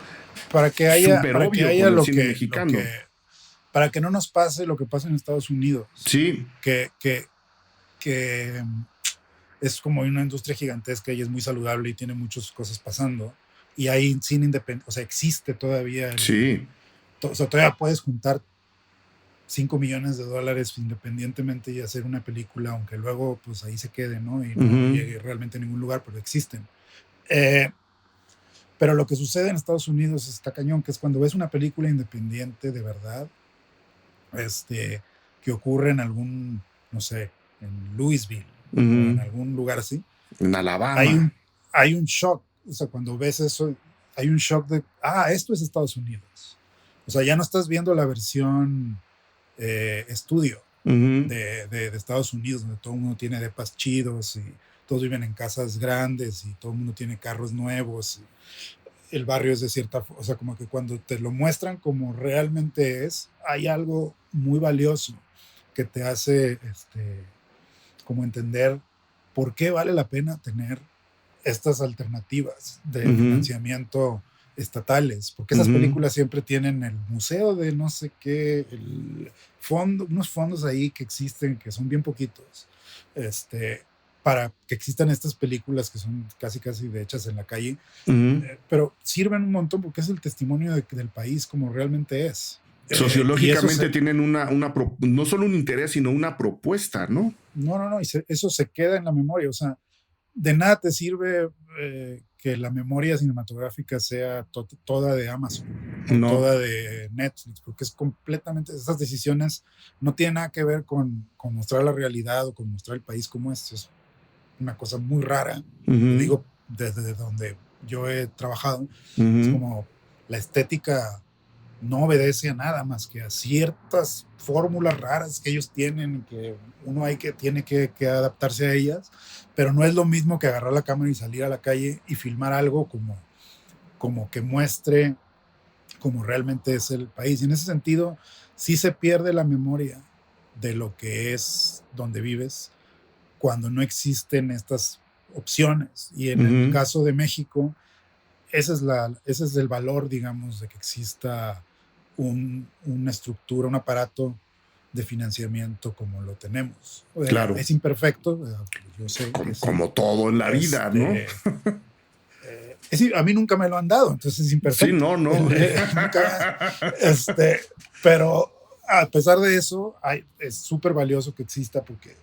S1: súper obvio con el cine mexicano.
S2: Para que no nos pase lo que pasa en Estados Unidos.
S1: Sí.
S2: Que es como una industria gigantesca y es muy saludable y tiene muchas cosas pasando. Y hay cine independiente, o sea, existe todavía.
S1: Sí.
S2: O sea, todavía puedes juntar $5 millones independientemente y hacer una película, aunque luego pues ahí se quede, ¿no? Y no llegue realmente a ningún lugar, pero existen. Pero lo que sucede en Estados Unidos está cañón, que es cuando ves una película independiente de verdad, que ocurre en algún, no sé, en Louisville, o en algún lugar así.
S1: En Alabama.
S2: Hay un shock, o sea, cuando ves eso, hay un shock de, esto es Estados Unidos. O sea, ya no estás viendo la versión estudio de Estados Unidos, donde todo el mundo tiene depas chidos y todos viven en casas grandes y todo el mundo tiene carros nuevos. Y el barrio es de cierta forma, o sea, como que cuando te lo muestran como realmente es, hay algo muy valioso que te hace como entender por qué vale la pena tener estas alternativas de financiamiento estatales, porque esas películas siempre tienen el museo de no sé qué, unos fondos ahí que existen, que son bien poquitos, para que existan estas películas que son casi de hechas en la calle, pero sirven un montón porque es el testimonio del país como realmente es.
S1: Sociológicamente tienen no solo un interés, sino una propuesta, ¿no?
S2: No, y eso se queda en la memoria, o sea, de nada te sirve que la memoria cinematográfica sea toda de Amazon, toda de Netflix, porque es completamente, esas decisiones no tienen nada que ver con mostrar la realidad o con mostrar el país como es una cosa muy rara. Lo digo desde donde yo he trabajado, es como la estética no obedece a nada más que a ciertas fórmulas raras que ellos tienen y que uno tiene que adaptarse a ellas, pero no es lo mismo que agarrar la cámara y salir a la calle y filmar algo como que muestre como realmente es el país. Y en ese sentido, sí se pierde la memoria de lo que es donde vives cuando no existen estas opciones. Y en el caso de México, ese es el valor, digamos, de que exista una estructura, un aparato de financiamiento como lo tenemos.
S1: Claro.
S2: Es imperfecto, yo sé.
S1: Como todo en la vida, ¿no?
S2: A mí nunca me lo han dado, entonces es imperfecto.
S1: Sí, no.
S2: Pero a pesar de eso, es súper valioso que exista porque,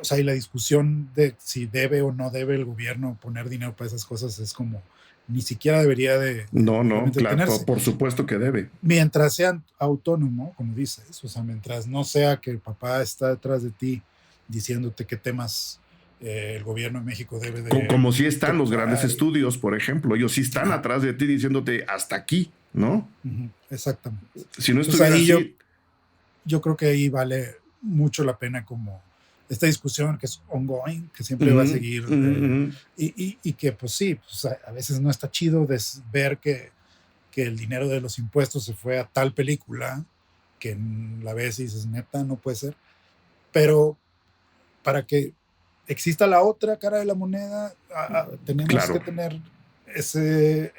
S2: o sea, y la discusión de si debe o no debe el gobierno poner dinero para esas cosas es como ni siquiera debería de
S1: No, claro, tenerse. Por supuesto que debe.
S2: Mientras sea autónomo, como dices, o sea, mientras no sea que el papá está detrás de ti diciéndote qué temas el gobierno de México debe de...
S1: Como si están los grandes estudios, por ejemplo, ellos sí están atrás de ti diciéndote hasta aquí, ¿no?
S2: Exactamente.
S1: Si no estuviera
S2: ahí
S1: así...
S2: yo creo que ahí vale mucho la pena como esta discusión que es ongoing, que siempre va a seguir, y que pues sí, pues a veces no está chido ver que el dinero de los impuestos se fue a tal película, que la ves y dices, neta, no puede ser, pero para que exista la otra cara de la moneda, tenemos que tener ese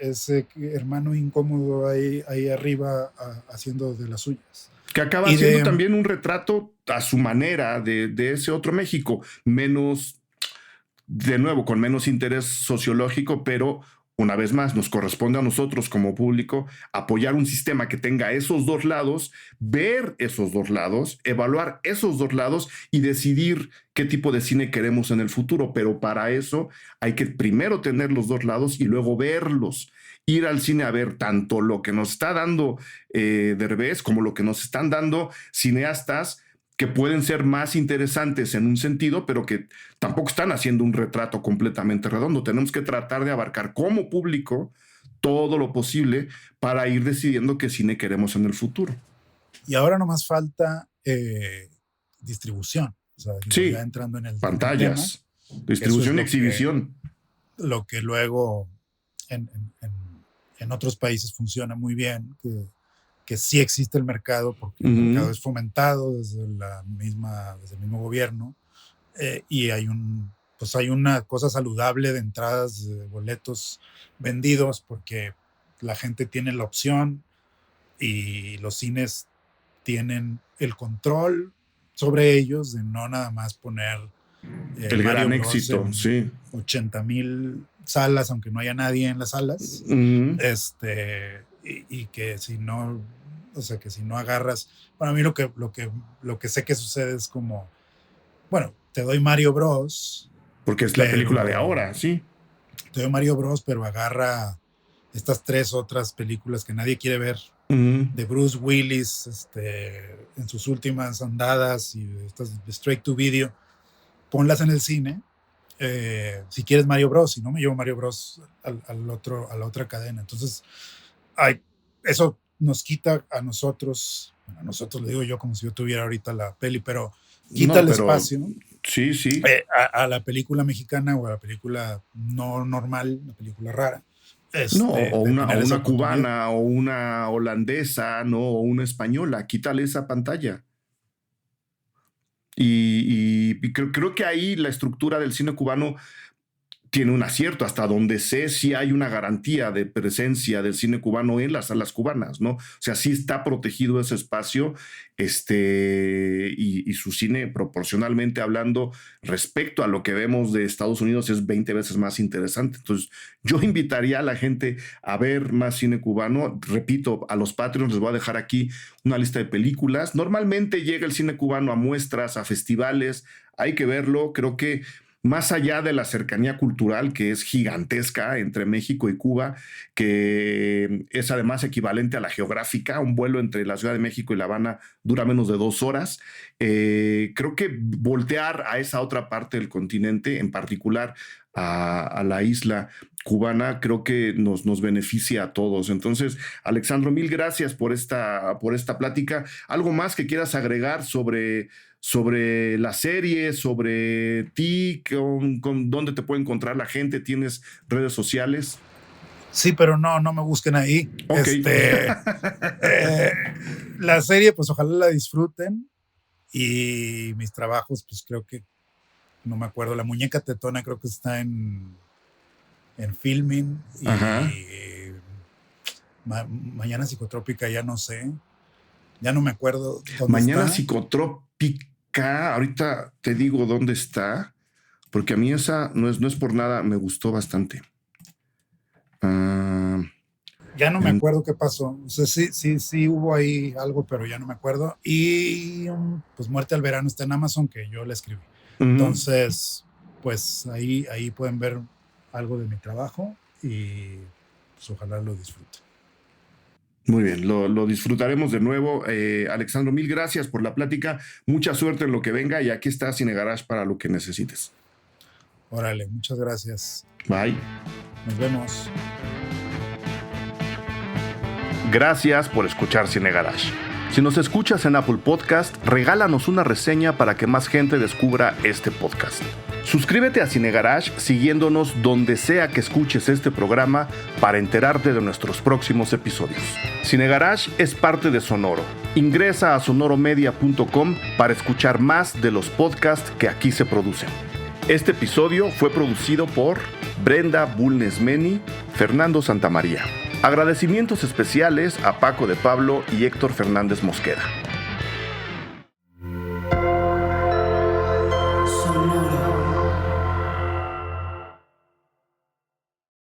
S2: hermano incómodo ahí arriba haciendo de las suyas.
S1: Que acaba siendo también un retrato a su manera de ese otro México, menos, de nuevo, con menos interés sociológico, pero una vez más, nos corresponde a nosotros como público apoyar un sistema que tenga esos dos lados, ver esos dos lados, evaluar esos dos lados y decidir qué tipo de cine queremos en el futuro. Pero para eso hay que primero tener los dos lados y luego verlos. Ir al cine a ver tanto lo que nos está dando Derbez como lo que nos están dando cineastas que pueden ser más interesantes en un sentido, pero que tampoco están haciendo un retrato completamente redondo. Tenemos que tratar de abarcar como público todo lo posible para ir decidiendo qué cine queremos en el futuro.
S2: Y ahora nomás falta distribución. O sea,
S1: sí,
S2: ya entrando en el
S1: pantallas, tema, distribución y exhibición.
S2: Lo que luego en otros países funciona muy bien, que sí existe el mercado, porque el mercado es fomentado desde el mismo gobierno, y hay una cosa saludable de entradas de boletos vendidos, porque la gente tiene la opción y los cines tienen el control sobre ellos de no nada más poner
S1: el gran éxito, sí.
S2: 80,000 salas, aunque no haya nadie en las salas, y que si no, o sea, que si no agarras, para mí lo que sé que sucede es como, bueno, te doy Mario Bros.
S1: Porque es la película de ahora, sí.
S2: Te doy Mario Bros, pero agarra estas 3 otras películas que nadie quiere ver, de Bruce Willis, en sus últimas andadas, y estas de Straight to Video, ponlas en el cine. Si quieres Mario Bros, si no me llevo Mario Bros a la otra cadena. Entonces, eso nos quita a nosotros le digo yo como si yo tuviera ahorita la peli, pero quita el espacio.
S1: Sí, sí.
S2: A la película mexicana o a la película no normal, la película rara.
S1: O una cubana o una holandesa, ¿no? O una española. Quítale esa pantalla. Y creo que ahí la estructura del cine cubano tiene un acierto. Hasta donde sé, sí hay una garantía de presencia del cine cubano en las salas cubanas, ¿no? O sea, sí está protegido ese espacio, y su cine, proporcionalmente hablando, respecto a lo que vemos de Estados Unidos, es 20 veces más interesante. Entonces, yo invitaría a la gente a ver más cine cubano. Repito, a los Patreons les voy a dejar aquí una lista de películas. Normalmente llega el cine cubano a muestras, a festivales. Hay que verlo. Creo que más allá de la cercanía cultural, que es gigantesca entre México y Cuba, que es además equivalente a la geográfica, un vuelo entre la Ciudad de México y La Habana dura menos de 2 horas, creo que voltear a esa otra parte del continente, en particular a la isla cubana, creo que nos beneficia a todos. Entonces, Alexandro, mil gracias por esta plática. ¿Algo más que quieras agregar sobre la serie, sobre ti, con dónde te puede encontrar la gente? ¿Tienes redes sociales?
S2: Sí, pero no me busquen ahí.
S1: Okay.
S2: La serie, pues ojalá la disfruten, y mis trabajos, pues creo que, no me acuerdo, La Muñeca Tetona creo que está en Filmin, y Mañana Psicotrópica ya no sé, ya no me acuerdo dónde
S1: Mañana
S2: está.
S1: Psicotrópica, ahorita te digo dónde está, porque a mí esa no es por nada, me gustó bastante.
S2: Ya no me acuerdo qué pasó. O sea, sí hubo ahí algo, pero ya no me acuerdo. Y pues Muerte al Verano está en Amazon, que yo la escribí. Entonces, pues ahí pueden ver algo de mi trabajo, y pues ojalá lo disfruten.
S1: Muy bien, lo disfrutaremos de nuevo. Alexandro, mil gracias por la plática. Mucha suerte en lo que venga, y aquí está Cine Garage para lo que necesites.
S2: Órale, muchas gracias.
S1: Bye.
S2: Nos vemos.
S1: Gracias por escuchar Cine Garage. Si nos escuchas en Apple Podcast, regálanos una reseña para que más gente descubra este podcast. Suscríbete a Cine Garage siguiéndonos donde sea que escuches este programa para enterarte de nuestros próximos episodios. Cine Garage es parte de Sonoro. Ingresa a sonoromedia.com para escuchar más de los podcasts que aquí se producen. Este episodio fue producido por Brenda Bulnes-Meni, Fernando Santamaría. Agradecimientos especiales a Paco de Pablo y Héctor Fernández Mosqueda.